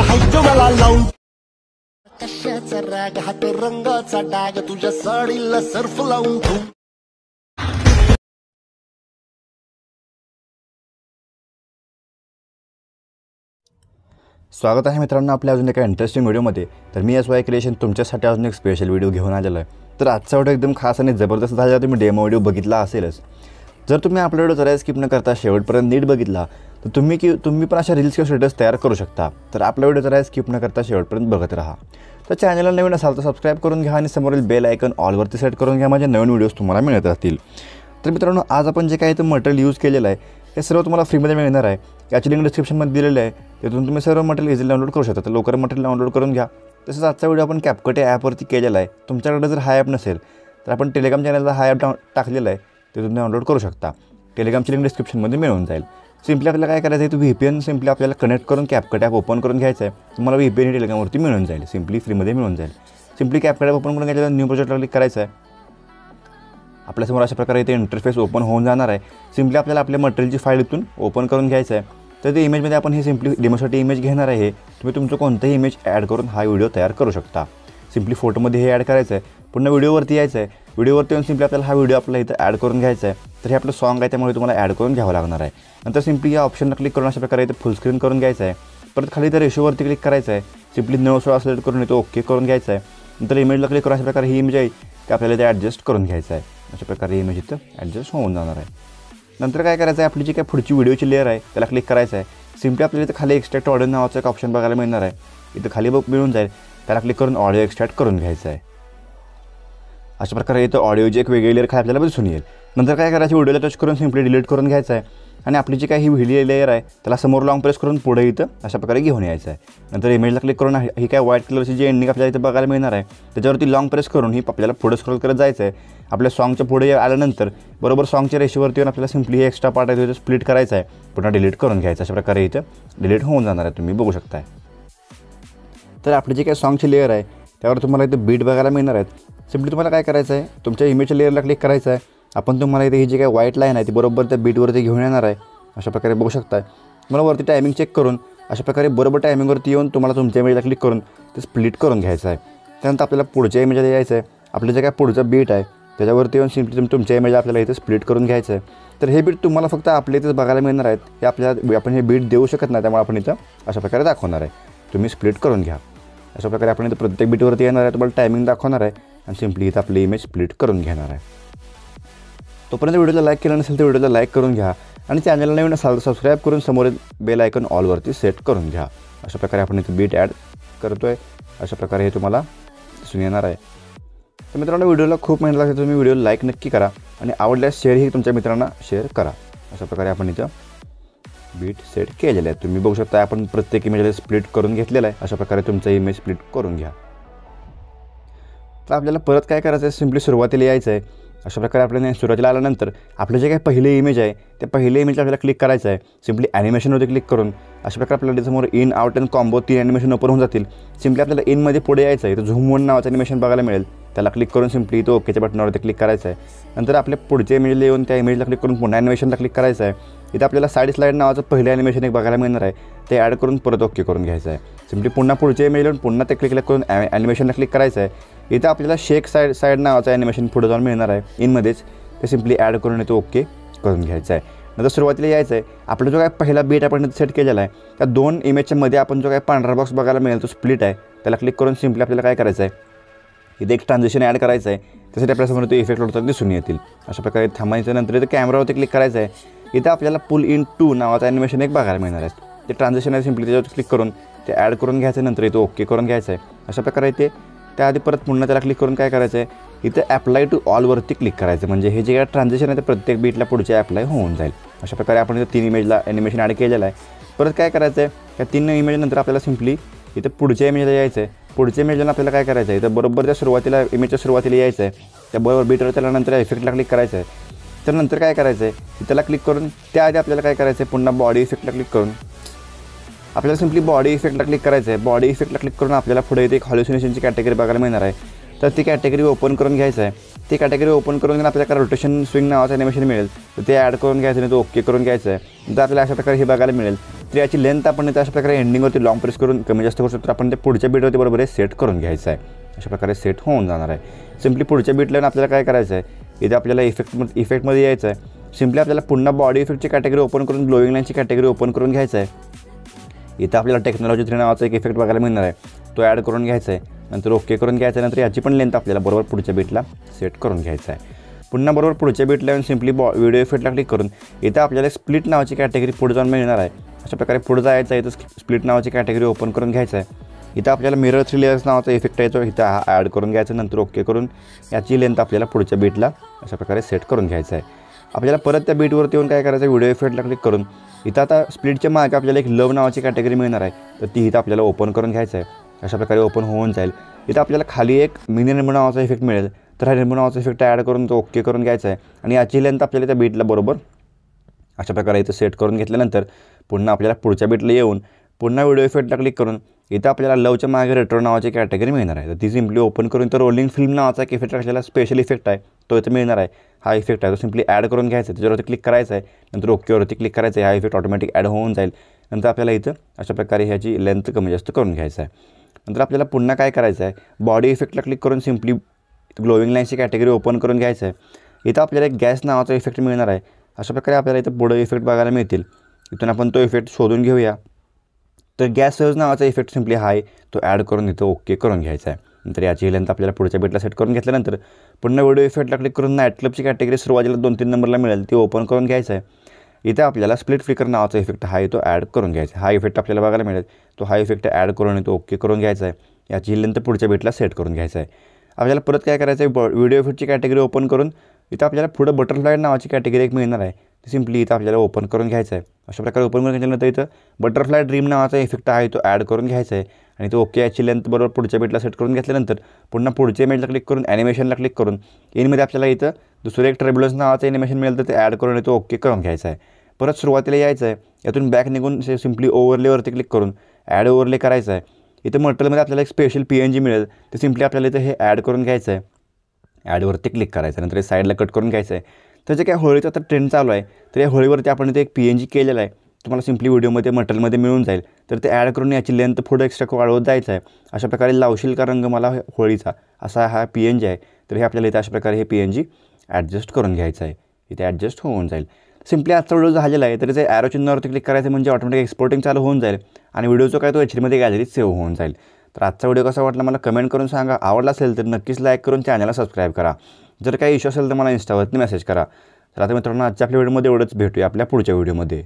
हायचो मला लावून कशाचा राग हात रंगाचा डाग तुझ्या साडीला सर्फ लावून ठेवू. स्वागत आहे मित्रांनो आपल्या अजून एका इंटरेस्टिंग व्हिडिओमध्ये. तर मी एस वाय क्रिएशन तुमच्यासाठी अजून एक स्पेशल व्हिडिओ घेऊन आलेलो आहे. तर आजचा व्हिडिओ एकदम खास आणि जबरदस्त झाला. तुम्ही डेमो व्हिडिओ बघितला असेलच. जर तुम्ही आपला व्हिडिओ जरा स्किप न करता शेवटपर्यंत नीट बघितला तर तुम्ही पण अशा रील्स किंवा स्टेटस तयार करू शकता. तर आपला व्हिडिओ जरा स्किप न करता शेवटपर्यंत बघत राहा. तर चॅनलला नवीन असाल तर सबस्क्राईब करून घ्या आणि समोरील बेल आयकॉन ऑलवरती सेट करून घ्या. माझे नवीन व्हिडिओज तुम्हाला मिळत राहतील. तर मित्रांनो आज आपण जे काही इथं मटेरियल यूज केलेलं आहे हे सर्व तुम्हाला फ्रीमध्ये मिळणार आहे. याची लिंक डिस्क्रिप्शनमध्ये दिलेली आहे. तिथून तुम्ही सर्व मटेरियल इझिली डाउनलोड करू शकता. तर लवकर मटेरियल डाउनलोड करून घ्या. तसंच आजचा व्हिडिओ आपण CapCut या ॲपवरती केलेला आहे. तुमच्याकडे जर हा ॲप नसेल तर आपण टेलिग्राम चॅनलला हा ॲप टाकलेला आहे. ते तुम्ही डाउनलोड करू शकता. टेलिग्रामची लिंक डिस्क्रिप्शनमध्ये मिळून जाईल. सिम्पली आपल्याला काय करायचं आहे तर VPN सिम्पली आपल्याला कनेक्ट करून CapCut ॲप ओपन करून घ्यायचं आहे. तुम्हाला VPN टेलिग्रामवरती मिळून जाईल. सिम्पली फ्रीमध्ये मिळून जाईल. सिम्पली CapCut ॲप ओपन करून घ्यायचं. न्यू प्रोजेक्टला क्लिक करायचं आहे. आपल्यासमोर अशा प्रकारे इथे इंटरफेस ओपन होऊन जाणार आहे. सिम्पली आपल्याला आपल्या मटेरियलची फाईल इथून ओपन करून घ्यायचं आहे. तर ते इमेजमध्ये आपण ही सिम्पली डेमोसाठी इमेज घेणार आहे. तुम्ही तुमचं कोणतंही इमेज ॲड करून हा व्हिडिओ तयार करू शकता. सिम्पली फोटोमध्ये हे ॲड करायचं आहे. पुन्हा व्हिडिओवरती यायचं आहे. व्हिडिओवरती येऊन सिम्पली आपल्याला हा व्हिडिओ आपला इथं ॲड करून घ्यायचा आहे. तर हे आपलं सॉन्ग आहे त्यामुळे तुम्हाला ॲड करून घ्यावं लागणार आहे. नंतर सिम्पली या ऑप्शनला क्लिक करून अशा प्रकारे इथं फुल स्क्रीन करून घ्यायचं आहे. परत खाली इथं रेशोवरती क्लिक करायचं आहे. सिम्पली 9:16 सिलेक्ट करून इथं ओके करून घ्यायचं आहे. नंतर इमेजला क्लिक करून अशा प्रकारे ही इमेज आहे ते आपल्याला इथे ॲडजस्ट करून घ्यायचं आहे. अशा प्रकारे इमेज इथं ॲडजस्ट होऊन जाणार आहे. नंतर काय करायचं आहे आपली जी काय पुढची व्हिडिओची लेअर आहे त्याला क्लिक करायचं आहे. सिम्पली आपल्याला इथं खाली एक्स्ट्रॅक्ट ऑडिओ नावाचं एक ऑप्शन बघायला मिळणार आहे. इथं खाली मिळून जाईल. त्याला क्लिक करून ऑडिओ एक्स्ट्रॅक्ट करून घ्यायचं आहे. अशा प्रकारे इथं ऑडिओची एक वेगळी लेअर खाली आपल्याला दिसून येईल. नंतर काय करायचं व्हिडिओला टच करून सिम्पली डिलीट करून घ्यायचं आहे. आणि आपली जी काही ही व्हिडिओ लेअर आहे त्याला समोर लॉंग प्रेस करून पुढे इथं अशा प्रकारे घेऊन यायचं आहे. नंतर इमेजला क्लिक करून ही काय व्हाईट कलरची जी एंडिंग आपल्याला इथं बघायला मिळणार आहे त्याच्यावरती लॉंग प्रेस करून ही आपल्याला पुढे स्क्रोल करत जायचं आहे. आपल्या सॉंगच्या पुढे आल्यानंतर बरोबर सॉंगच्या रेषेवरती येऊन आपल्याला सिम्पली हे एक्स्ट्रा पार्ट आहे तो स्प्लिट करायचा आहे. पुन्हा डिलीट करून घ्यायचं. अशा प्रकारे इथं डिलीट होऊन जाणार आहे. तुम्ही बघू शकताय. तर आपली जी काही सॉंगची लेअर आहे त्यावर तुम्हाला इथं बीट बघायला मिळणार आहेत. सिम्पली तुम्हाला काय करायचं आहे तुमच्या इमेजच्या लेअरला क्लिक करायचं आहे. आपण तुम्हाला इथे ही जी काही व्हाईट लाईन आहे ती बरोबर त्या बीटवरती घेऊन येणार आहे. अशा प्रकारे बघू शकताय. मला वरती टायमिंग चेक करून अशा प्रकारे बरोबर टायमिंगवरती येऊन तुम्हाला तुमच्या इमेजला क्लिक करून ते स्प्लिट करून घ्यायचं आहे. त्यानंतर आपल्याला पुढच्या इमेजला यायचं आहे. आपलं जे काय पुढचं बीट आहे त्याच्यावरती येऊन सिम्पली तुमच्या इमेज आपल्याला इथे स्प्लिट करून घ्यायचं आहे. तर हे बीट तुम्हाला फक्त आपल्या इथेच बघायला मिळणार आहेत. हे आपण हे बीट देऊ शकत नाही त्यामुळे आपण इथं अशा प्रकारे दाखवणार आहे. तुम्ही स्प्लिट करून घ्या. अशा प्रकारे आपण इथं प्रत्येक बीटवरती येणार आहे. तुम्हाला टायमिंग दाखवणार आहे आणि सिम्पली इथं आपली इमेज स्प्लिट करून घेणार आहे. तोपर्यंत व्हिडिओला लाईक केलं नसेल तर व्हिडिओला लाईक करून घ्या आणि चॅनलला नवीन असाल तर सबस्क्राईब करून समोर बेल आयकॉन ऑलवरती सेट करून घ्या. अशा प्रकारे आपण इथं बीट ॲड करतो आहे. अशा प्रकारे हे तुम्हाला दिसून येणार आहे. तर मित्रांनो व्हिडिओला खूप मेहनत लागते. तुम्ही व्हिडिओ लाईक नक्की करा आणि आवडल्यास शेअरही तुमच्या मित्रांना शेअर करा. अशा प्रकारे आपण इथं बीट सेट केलेलं आहे. तुम्ही बघू शकता आपण प्रत्येक इमेजला स्प्लिट करून घेतलेला आहे. अशा प्रकारे तुमचं इमेज स्प्लिट करून घ्या. तर आपल्याला परत काय करायचं आहे सिम्पली सुरुवातीला यायचं आहे. अशा प्रकारे आपल्याला सुरुवातीला आल्यानंतर आपलं जे काही पहिले इमेज आहे त्या पहिले इमेजला आपल्याला क्लिक करायचं आहे. सिम्पली ॲनिमेशनवरती क्लिक करून अशा प्रकारे आपल्याला त्याच्यासमोर in out and combo 3 animation open होऊन जातील. सिम्पली आपल्याला इनमध्ये पुढे यायचं आहे. तर झूम 1 नावाचं ॲनिमेशन बघायला मिळेल. त्याला क्लिक करून सिम्पली तो ओकेच्या बटनावरती क्लिक करायचं आहे. नंतर आपल्या पुढच्या इमेजला येऊन त्या इमेजला क्लिक करून पुन्हा ॲनिमेशनला क्लिक करायचं आहे. इथं आपल्याला साईड स्लाईड नावाचं पहिलं ॲनिमेशन एक बघायला मिळणार आहे. ते ॲड करून परत ओके करून घ्यायचं आहे. सिम्पली पुन्हा पुढच्या इमेजला पुन्हा ते क्लिक करून ॲनिमेशनला क्लिक करायचं आहे. इथं आपल्याला शेक साईड नावाचं ॲनिमेशन पुढे जाऊन मिळणार आहे इनमध्येच. ते सिम्पली ॲड करून तो ओके करून घ्यायचं आहे. नंतर सुरुवातीला यायचं आहे. आपला जो काय पहिला बीट आपण सेट केलेला आहे त्या 2 इमेजच्या मध्ये आपण जो काय पांढरा बॉक्स बघायला मिळेल तो स्प्लिट आहे. त्याला क्लिक करून सिम्पली आपल्याला काय करायचं आहे इथे एक ट्रान्झिशन ॲड करायचं आहे. त्यासाठी आपल्यासमोर तो इफेक्ट होताना दिसून येतील. अशा प्रकारे थांबायचं. नंतर इथं कॅमेरावरती क्लिक करायचं आहे. इथं आपल्याला पुल इन 2 नावाचं ॲनिमेशन एक बघायला मिळणार आहे. ते ट्रान्झिशन आहे सिम्पली त्याच्यावर क्लिक करून ते ॲड करून घ्यायचं. नंतर इथं ओके करून घ्यायचं आहे. अशा प्रकारे ते त्याआधी परत पुन्हा त्याला क्लिक करून काय करायचं आहे इथं ॲप्लाय टू ऑलवरती क्लिक करायचं. म्हणजे हे जे काय ट्रान्झिशन आहे ते प्रत्येक बीटला पुढचे ॲप्लाय होऊन जाईल. अशा प्रकारे आपण इथं 3 इमेजला ॲनिमेशन ॲड केलेलं आहे. परत काय करायचं आहे त्या 3 इमेजनंतर आपल्याला सिम्पली इथं पुढच्या इमेजला यायचं आहे. पुढच्या इमेजला आपल्याला काय करायचं आहे इथं बरोबर त्या सुरुवातीला इमेजच्या सुरुवातीला यायचं आहे. त्या बरोबर बीटवर त्यानंतर इफेक्टला क्लिक करायचं आहे. तर नंतर काय करायचं आहे त्याला क्लिक करून त्याआधी आपल्याला काय करायचं आहे पुन्हा बॉडी इफेक्टला क्लिक करून आपल्याला सिम्पली बॉडी इफेक्टला क्लिक करायचं आहे. बॉडी इफेक्टला क्लिक करून आपल्याला पुढे इथे एक हॉल्युसिनेशनची कॅटेगरी बघायला मिळणार आहे. तर ती कॅटेगरी ओपन करून घ्यायचं आहे. ती कॅटेगरी ओपन करून आपल्याला रोटेशन स्विंग नावाचं ॲनिमेशन मिळेल. तर ते ॲड करून घ्यायचं नाही तो ओके करून घ्यायचं आहे. नंतर आपल्याला अशा प्रकारे हे बघायला मिळेल. तर याची लेंथ आपण इथे अशा प्रकारे एंडिंगवरती लॉंग प्रेस करून कमी जास्त करू शकतो. तर आपण ते पुढच्या बीटवरती बरोबर सेट करून घ्यायचं आहे. अशा प्रकारे सेट होऊन जाणार आहे. सिम्पली पुढच्या बीटला आपल्याला काय करायचं आहे, इथे आपल्याला इफेक्टमध्ये यायचं आहे. सिम्पली आपल्याला पुन्हा बॉडी इफेक्टची कॅटेगरी ओपन करून ग्लोईंग लाईनची कॅटेगरी ओपन करून घ्यायचं आहे. इथं आपल्याला टेक्नॉलॉजी 3 नावाचा एक इफेक्ट बघायला मिळणार आहे, तो ॲड करून घ्यायचा आहे. नंतर ओके करून घ्यायचं आहे. नंतर याची पण लेंथ आपल्याला बरोबर पुढच्या बीटला सेट करून घ्यायचं आहे. पुन्हा बरोबर पुढच्या बीटला येऊन सिम्पली व्हिडिओ इफेक्टला क्लिक करून इथं आपल्याला स्प्लिट नावाची कॅटेगरी पुढे जाऊन मिळणार आहे. अशा प्रकारे पुढे जायचं आहे. इथं स्प्लिट नावाची कॅटेगरी ओपन करून घ्यायचं आहे. इथं आपल्याला मिरर 3 लेयर्स नावाचा इफेक्ट आहे, तो इथं हा ॲड करून घ्यायचा. नंतर ओके करून याची लेंथ आपल्याला पुढच्या बीटला अशा प्रकारे सेट करून घ्यायचं आहे. आपल्याला परत त्या बीटवरती येऊन काय करायचं आहे, व्हिडिओ इफेक्टला क्लिक करून इथं आता स्प्लिटच्या मागे आपल्याला एक लव नावाची कॅटेगरी मिळणार आहे, तर ती इथं आपल्याला ओपन करून घ्यायचं आहे. अशा प्रकारे ओपन होऊन जाईल. इथं आपल्याला खाली एक मिनी रेनबो नावाचा इफेक्ट मिळेल, तर हा रेनबो नावाचा इफेक्ट ॲड करून तो ओके करून घ्यायचा आहे. आणि याची लेंथ आपल्याला त्या बीटला बरोबर अशा प्रकारे इथं सेट करून घेतल्यानंतर पुन्हा आपल्याला पुढच्या बीटला येऊन पुन्हा व्हिडिओ इफेक्टला क्लिक करून इथं आपल्याला लवच्या मागे रेट्रो नावाची कॅटेगरी मिळणार आहे. तर ती सिम्पली ओपन करून तर रोलिंग फिल्म नावाचा एक इफेक्ट असलेला स्पेशल इफेक्ट आहे, तो इथं मिळणार आहे. हा इफेक्ट आहे तो सिम्पली ॲड करून घ्यायचा आहे. त्याच्यावरती क्लिक करायचं आहे. नंतर ओकेवरती क्लिक करायचं आहे. हा इफेक्ट ऑटोमॅटिक ॲड होऊन जाईल. नंतर आपल्याला इथं अशा प्रकारे ह्याची लेंथ कमी जास्त करून घ्यायचं आहे. नंतर आपल्याला पुन्हा काय करायचं आहे, बॉडी इफेक्टला क्लिक करून सिम्पली ग्लोईंग लाईनची कॅटेगरी ओपन करून घ्यायचं आहे. इथं आपल्याला एक गॅस नावाचा इफेक्ट मिळणार आहे. अशा प्रकारे आपल्याला इथं पुढे इफेक्ट बघायला मिळतील. इथून आपण तो इफेक्ट शोधून घेऊया. तर गॅस सेव्ज नावाचा इफेक्ट सिम्पली आहे, तो ॲड करून इथं ओके करून घ्यायचा आहे. नंतर याची लेंथ आपल्याला पुढच्या बीटला सेट करून घेतल्यानंतर पुन्हा व्हिडिओ इफेक्टला क्लिक करून नाईट क्लबची कॅटेगरी सुरुवातीला 2-3 नंबरला मिळेल, ती ओपन करून घ्यायचं आहे. इथं आपल्याला स्प्लिट फ्लिकर नावाचा इफेक्ट आहे, तो ॲड करून घ्यायचा आहे. हा इफेक्ट आपल्याला बघायला मिळेल, तो हा इफेक्ट ॲड करून तो ओके करून घ्यायचा आहे. याची लेंथ पुढच्या बीटला सेट करून घ्यायचं आहे. आपल्याला परत काय करायचं आहे, व्हिडिओ इफेक्टची कॅटेगरी ओपन करून इथं आपल्याला पुढं बटरफ्लाय नावाची कॅटेगरी एक मिळणार आहे, ती सिम्पली इथं आपल्याला ओपन करून घ्यायचं आहे. अशा प्रकारे ओपन करून घेतल्यानंतर इथं बटरफ्लाय ड्रीम नावाचा इफेक्ट आहे, तो ॲड करून घ्यायचा आहे. आणि तो ओके याची लेंथ बरोबर पुढच्या बीटला सेट करून घेतल्यानंतर पुन्हा पुढच्या इमेजला क्लिक करून ॲनिमेशनला क्लिक करून इनमध्ये आपल्याला इथं दुसरं एक ट्रेबुलन्स नावाचं ॲनिमेशन मिळेल, तर ते ॲड करून तो ओके करून घ्यायचा आहे. परत सुरुवातीला यायचं आहे. यातून बॅक निघून सिम्पली ओव्हरलेवरती क्लिक करून ॲड ओव्हरले करायचं आहे. इथं मटेरियलमध्ये आपल्याला एक स्पेशल PNG मिळेल, ते सिम्पली आपल्याला इथं हे ॲड करून घ्यायचं आहे. ॲडवरती क्लिक करायचं. नंतर साईडला कट करून घ्यायचं आहे. तर जे काय होळीचा आता ट्रेंड चालू आहे, तर या होळीवरती आपण इथे एक PNG केलेला आहे, तुम्हाला सिम्पली व्हिडिओमध्ये मटेरियलमध्ये मिळून जाईल. तर ते ॲड करून याची लेंथ पुढे एक्स्ट्रा वाढवत जायचं आहे. अशा प्रकारे लावशील का रंग मला होळीचा, असा हा PNG आहे. तर हे आपल्याला इथे अशा प्रकारे हे PNG ॲडजस्ट करून घ्यायचं आहे. इथे ॲडजस्ट होऊन जाईल. सिम्पली आजचा व्हिडिओ झालेला आहे, तर ते ॲरो चिन्हावरती क्लिक करायचं म्हणजे ऑटोमॅटिक एक्सपोर्टिंग चालू होऊन जाईल आणि व्हिडिओचा काय तो HD गॅलरीत सेव्ह होऊन जाईल. तर आजचा व्हिडिओ कसा वाटला मला कमेंट करून सांगा. आवडला असेल तर नक्कीच लाईक करून चॅनलला सबस्क्राईब करा. जर काही इश्यू असेल तर मला इंस्टावरती मेसेज करा. तर आता मित्रांनो, आजच्या आपल्या व्हिडिओमध्ये एवढंच. भेटूया आपल्या पुढच्या व्हिडिओमध्ये.